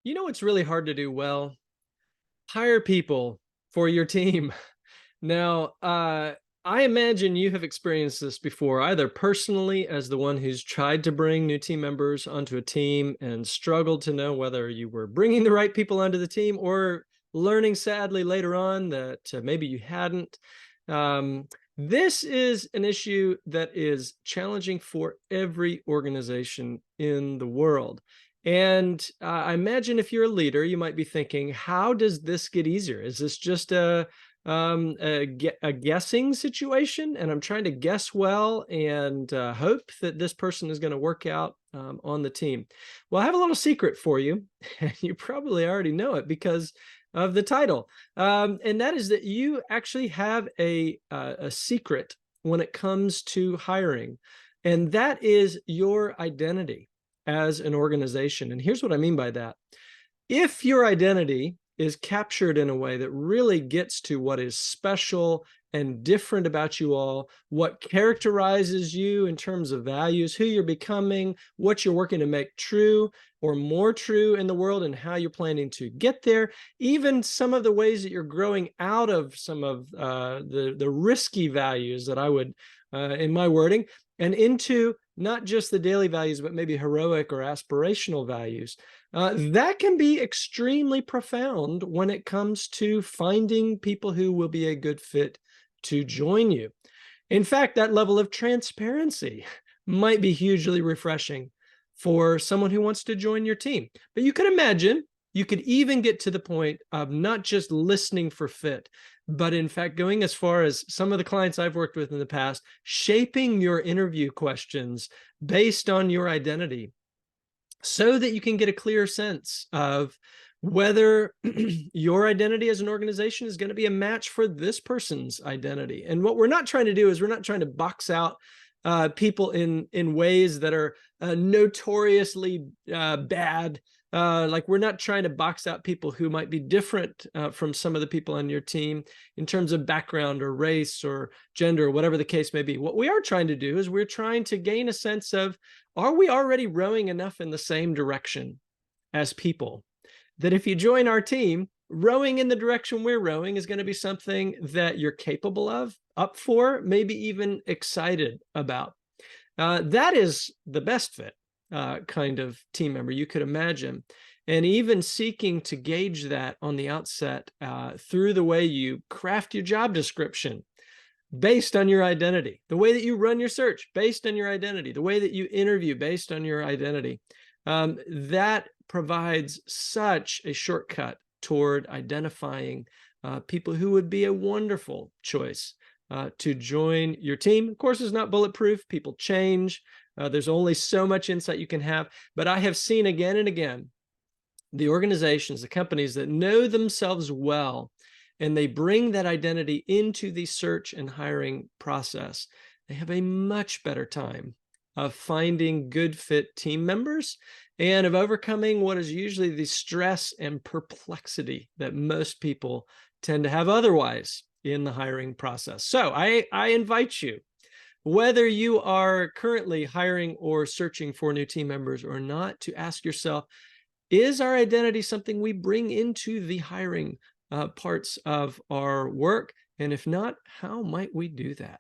You know what's really hard to do well? Hire people for your team. Now, I imagine you have experienced this before, either personally as the one who's tried to bring new team members onto a team and struggled to know whether you were bringing the right people onto the team, or learning sadly later on that maybe you hadn't. Um, this is an issue that is challenging for every organization in the world. And I imagine if you're a leader, you might be thinking, how does this get easier? Is this just a guessing situation, and I'm trying to guess well and hope that this person is going to work out on the team? Well, I have a little secret for you, and you probably already know it because of the title, and that is that you actually have a secret when it comes to hiring, and that is your identity as an organization. And here's what I mean by that. If your identity is captured in a way that really gets to what is special and different about you all, what characterizes you in terms of values, who you're becoming, what you're working to make true or more true in the world, and how you're planning to get there, even some of the ways that you're growing out of some of the risky values that I would, in my wording, and into not just the daily values, but maybe heroic or aspirational values. That can be extremely profound when it comes to finding people who will be a good fit to join you. In fact, that level of transparency might be hugely refreshing for someone who wants to join your team. But you could imagine you could even get to the point of not just listening for fit, but in fact going as far as some of the clients I've worked with in the past, shaping your interview questions based on your identity so that you can get a clear sense of whether your identity as an organization is going to be a match for this person's identity. And what we're not trying to do is we're not trying to box out people in ways that are notoriously bad. Like, we're not trying to box out people who might be different from some of the people on your team in terms of background or race or gender or whatever the case may be. What we are trying to do is we're trying to gain a sense of, are we already rowing enough in the same direction as people that if you join our team, rowing in the direction we're rowing is going to be something that you're capable of, up for, maybe even excited about. That is the best fit kind of team member you could imagine. And even seeking to gauge that on the outset through the way you craft your job description based on your identity, the way that you run your search based on your identity, the way that you interview based on your identity. That provides such a shortcut toward identifying people who would be a wonderful choice to join your team. Of course, it's not bulletproof. People change. There's only so much insight you can have. But I have seen again and again the organizations, the companies that know themselves well, and they bring that identity into the search and hiring process, they have a much better time of finding good fit team members and of overcoming what is usually the stress and perplexity that most people tend to have otherwise in the hiring process. So I invite you, whether you are currently hiring or searching for new team members or not, to ask yourself, is our identity something we bring into the hiring parts of our work? And if not, how might we do that?